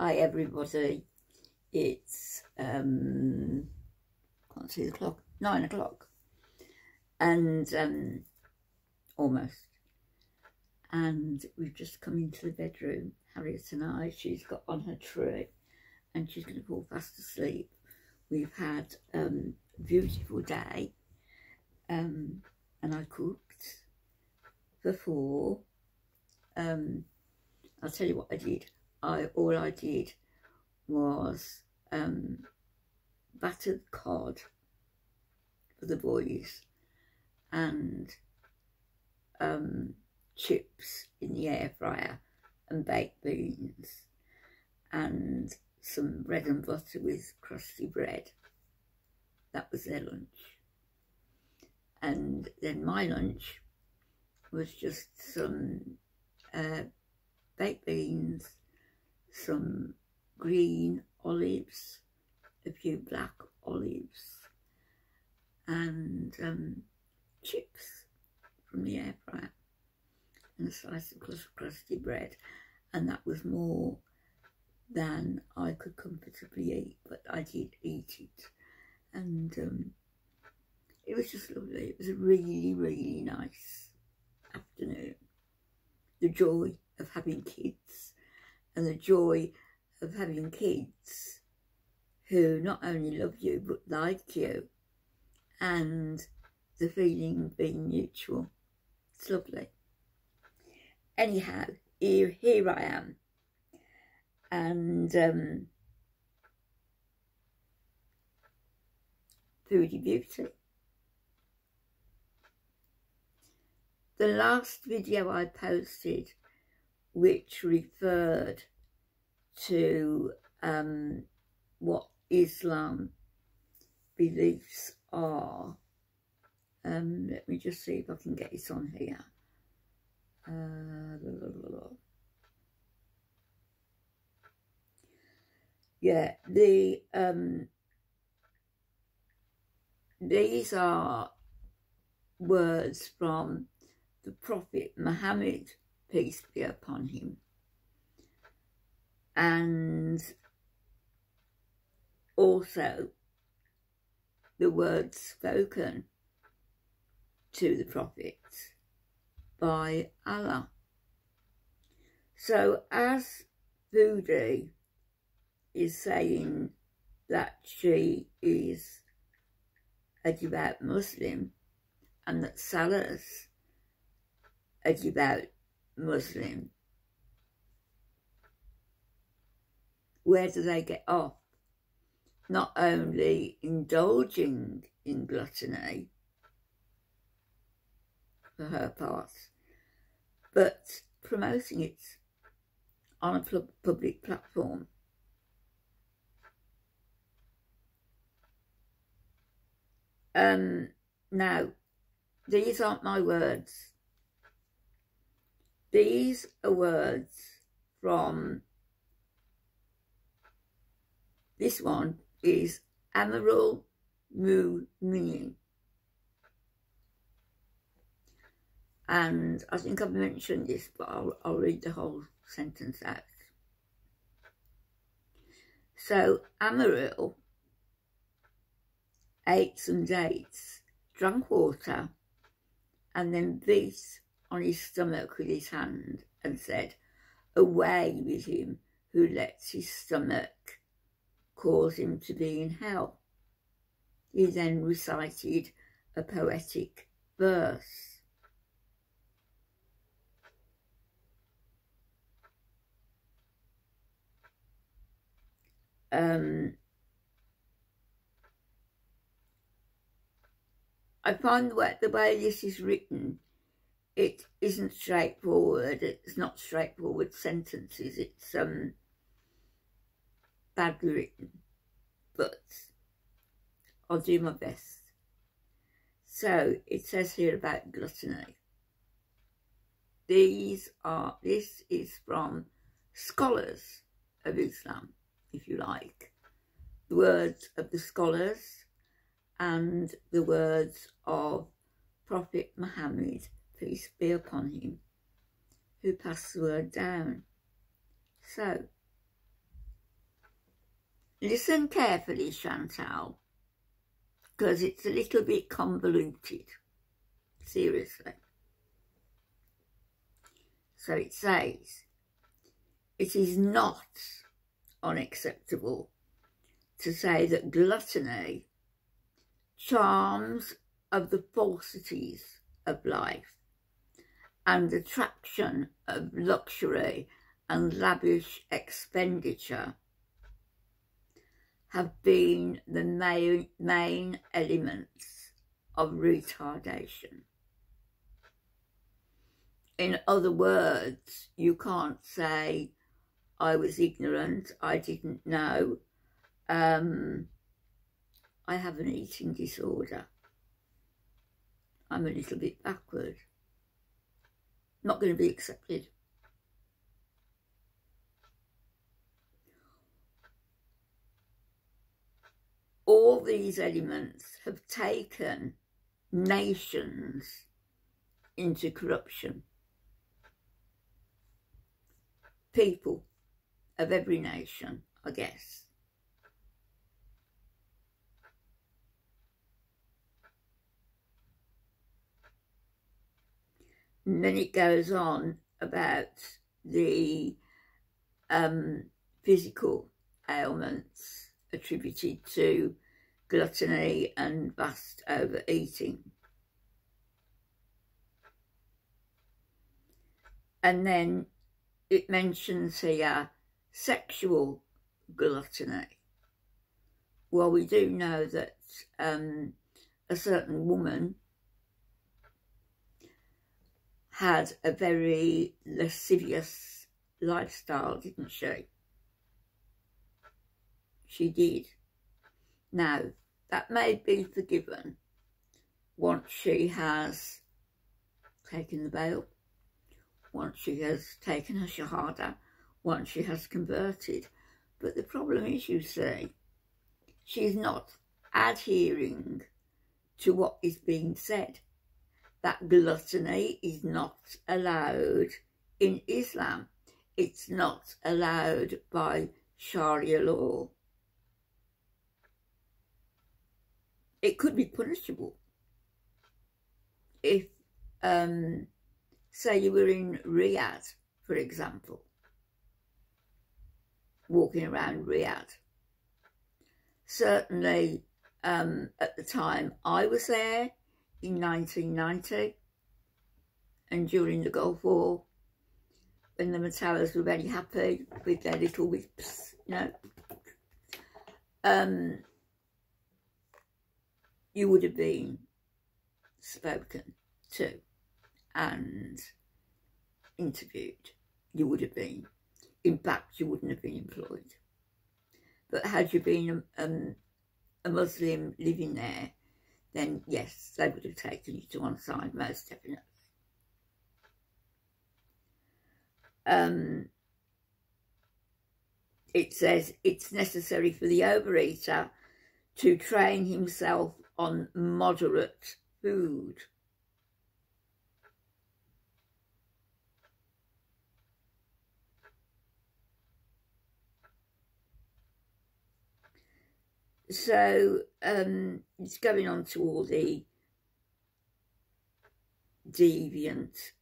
Hi everybody, it's can't see the clock, 9 o'clock and almost, and we've just come into the bedroom. Harriet and I, she's got on her tree and she's going to fall fast asleep. We've had a beautiful day, and I cooked for 4. I'll tell you what I did. All I did was battered cod for the boys and chips in the air fryer and baked beans and some bread and butter with crusty bread. That was their lunch. And then my lunch was just some baked beans, some green olives, a few black olives, and chips from the air fryer, and a slice of crusty bread. And that was more than I could comfortably eat, but I did eat it. And it was just lovely. It was a really, really nice afternoon. The joy of having kids, and the joy of having kids who not only love you but like you, and the feeling being mutual. It's lovely. Anyhow, here I am, and Foodie Beauty. The last video I posted, which referred to what Islam beliefs are, let me just see if I can get it on here. Yeah, these are words from the Prophet Muhammad, peace be upon him, and also the words spoken to the Prophet by Allah. So as Foodie is saying that she is a devout Muslim, and that Salah's a devout Muslim, where do they get off? Not only indulging in gluttony for her part, but promoting it on a public platform. Now, these aren't my words. These are words from, this one is Amirul Mu'minin. And I think I've mentioned this, but I'll read the whole sentence out. So Amirul ate some dates, drank water, and then beat on his stomach with his hand and said, "Away with him who lets his stomach cause him to be in hell." He then recited a poetic verse. I find that the way this is written, it isn't straightforward. It's not straightforward sentences. It's badly written, but I'll do my best. So it says here about gluttony. This is from scholars of Islam, if you like. The words of the scholars and the words of Prophet Muhammad, peace be upon him, who passed the word down. So, listen carefully, Chantal, because it's a little bit convoluted. Seriously. So it says, it is not unacceptable to say that gluttony charms of the falsities of life and attraction of luxury and lavish expenditure have been the main elements of retardation. In other words, you can't say, I was ignorant, I didn't know, I have an eating disorder, I'm a little bit backward. Not going to be accepted. All these elements have taken nations into corruption. People of every nation, I guess. And then it goes on about the physical ailments attributed to gluttony and vast overeating. And then it mentions here sexual gluttony. Well, we do know that a certain woman had a very lascivious lifestyle, didn't she? She did. Now, that may be forgiven once she has taken the veil, once she has taken her shahada, once she has converted. But the problem is, you see, she's not adhering to what is being said. That gluttony is not allowed in Islam. It's not allowed by Sharia law. It could be punishable if, say you were in Riyadh, for example, walking around Riyadh. Certainly, at the time I was there in 1990, and during the Gulf War, when the Matalas were very happy with their little whips, you know, you would have been spoken to and interviewed. You would have been. In fact, you wouldn't have been employed. But had you been a Muslim living there, then yes, they would have taken you to one side, most definitely. It says it's necessary for the overeater to train himself on moderate food. So it's going on to all the deviant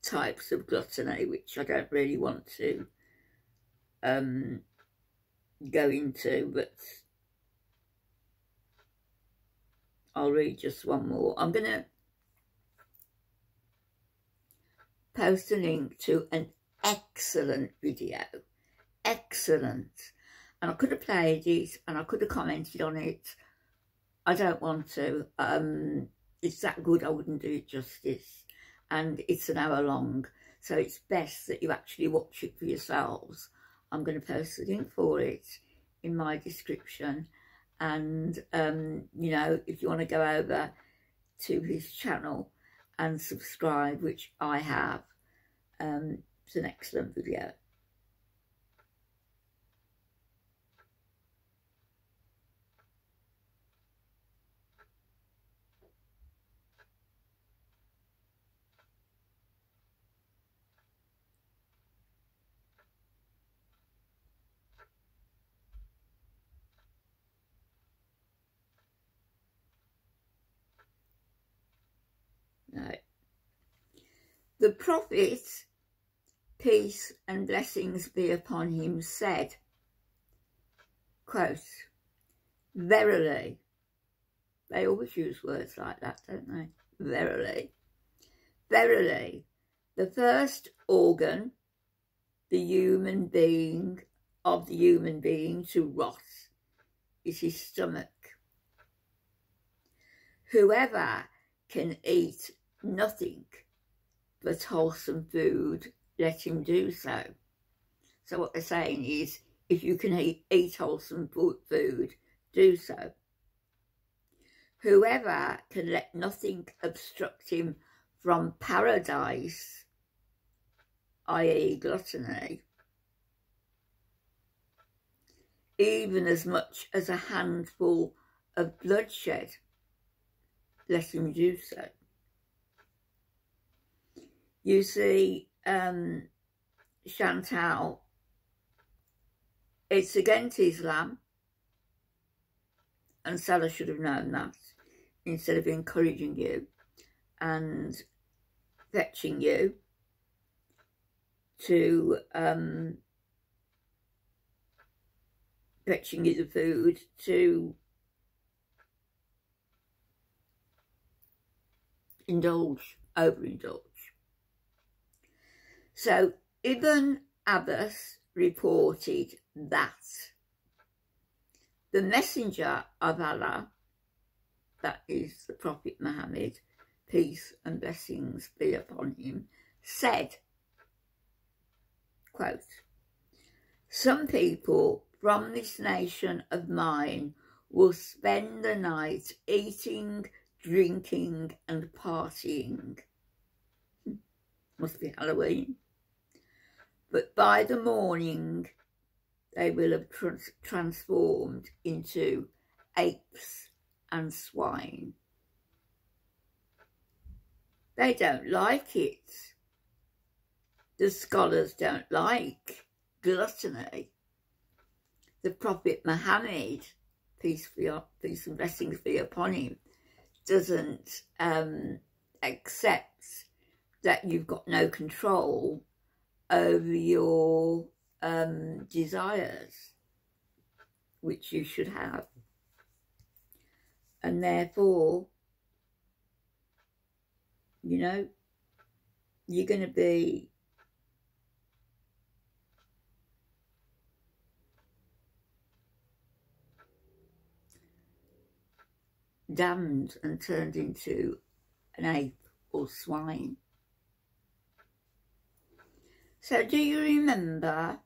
types of gluttony, which I don't really want to go into, but I'll read just one more. I'm going to post a link to an excellent video. Excellent. And I could have played it and I could have commented on it. I don't want to. It's that good I wouldn't do it justice. And it's an hour long. So it's best that you actually watch it for yourselves. I'm going to post a link for it in my description. And, you know, if you want to go over to his channel and subscribe, which I have, it's an excellent video. The Prophet, peace and blessings be upon him, said, quote, verily, they always use words like that, don't they? Verily, verily, the first organ, the human being to rot is his stomach. Whoever can eat nothing but wholesome food, let him do so. So what they're saying is, if you can eat wholesome food, do so. Whoever can let nothing obstruct him from paradise, i.e. gluttony, even as much as a handful of bloodshed, let him do so. You see, Chantal, it's against Islam, and Salah should have known that, instead of encouraging you and fetching you to fetching you the food to overindulge. So Ibn Abbas reported that the Messenger of Allah, that is the Prophet Muhammad, peace and blessings be upon him, said, quote, some people from this nation of mine will spend the night eating, drinking and partying. Must be Halloween. But by the morning they will have transformed into apes and swine. They don't like it. The scholars don't like gluttony. The Prophet Muhammad, peace and blessings be upon him, doesn't accept that you've got no control over your desires, which you should have. And therefore, you know, you're going to be damned and turned into an ape or swine. So do you remember,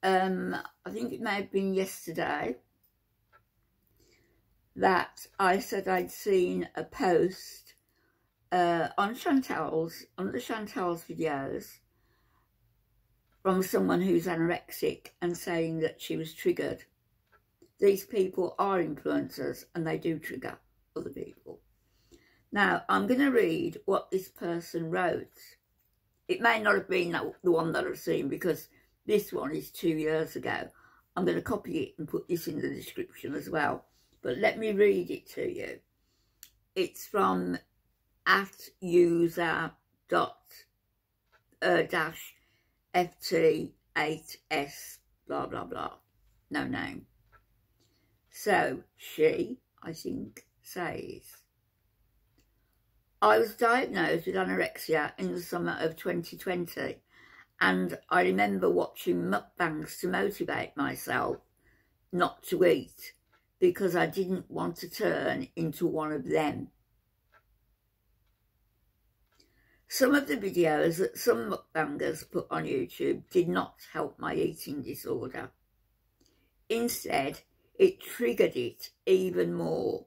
I think it may have been yesterday, that I said I'd seen a post on Chantal's videos from someone who's anorexic and saying that she was triggered. These people are influencers and they do trigger other people. Now, I'm going to read what this person wrote. It may not have been the one that I've seen, because this one is 2 years ago. I'm going to copy it and put this in the description as well. But let me read it to you. It's from @user ft8s blah blah blah, no name. So she, I think, says, I was diagnosed with anorexia in the summer of 2020, and I remember watching mukbangs to motivate myself not to eat, because I didn't want to turn into one of them. Some of the videos that some mukbangers put on YouTube did not help my eating disorder. Instead, it triggered it even more.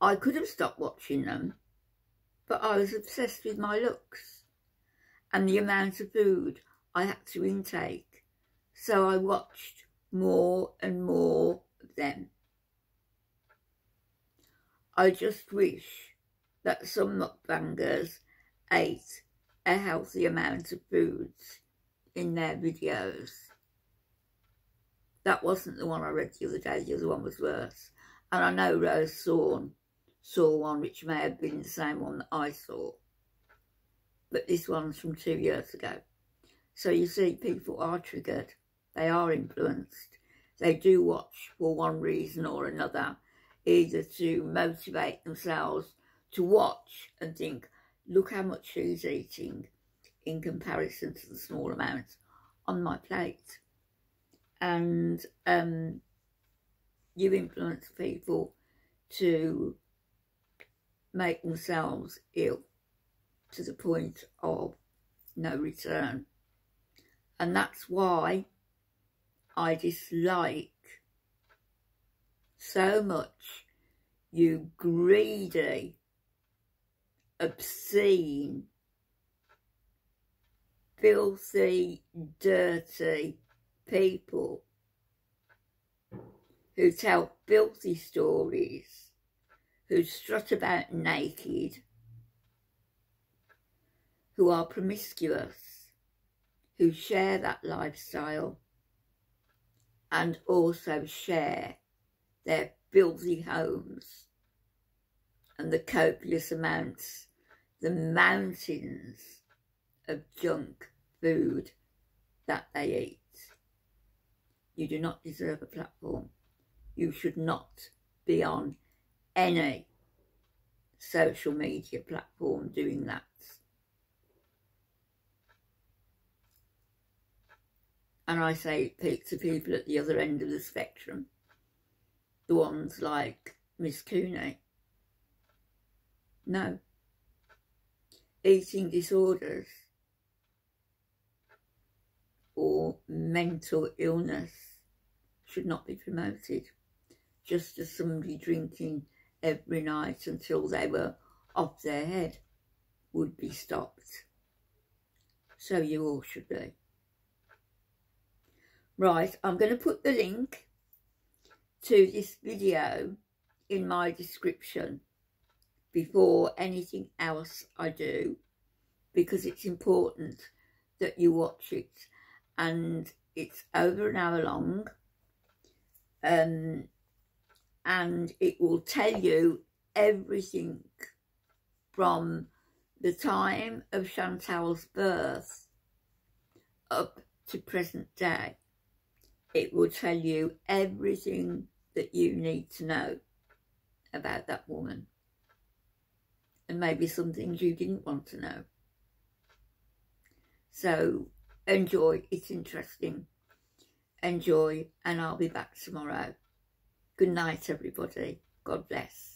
I could have stopped watching them, but I was obsessed with my looks and the amount of food I had to intake, so I watched more and more of them. I just wish that some mukbangers ate a healthy amount of foods in their videos. That wasn't the one I read the other day, the other one was worse. And I know Rose saw one which may have been the same one that I saw. but this one's from 2 years ago. So you see, people are triggered. They are influenced. They do watch for one reason or another, either to motivate themselves to watch and think, look how much she's eating in comparison to the small amounts on my plate. And you influence people to make themselves ill to the point of no return. And that's why I dislike so much you greedy, obscene, filthy, dirty people who tell filthy stories, who strut about naked, who are promiscuous, who share that lifestyle and also share their filthy homes and the copious amounts, the mountains of junk food that they eat. You do not deserve a platform. You should not be on any social media platform doing that. And I say it to people at the other end of the spectrum, the ones like Miss Cooney. No. Eating disorders or mental illness should not be promoted, just as somebody drinking every night until they were off their head would be stopped. So you all should be. Right, I'm going to put the link to this video in my description before anything else I do, because it's important that you watch it, and it's over an hour long, and it will tell you everything from the time of Chantal's birth up to present day. It will tell you everything that you need to know about that woman, and maybe some things you didn't want to know. So enjoy, it's interesting. Enjoy, and I'll be back tomorrow. Good night, everybody. God bless.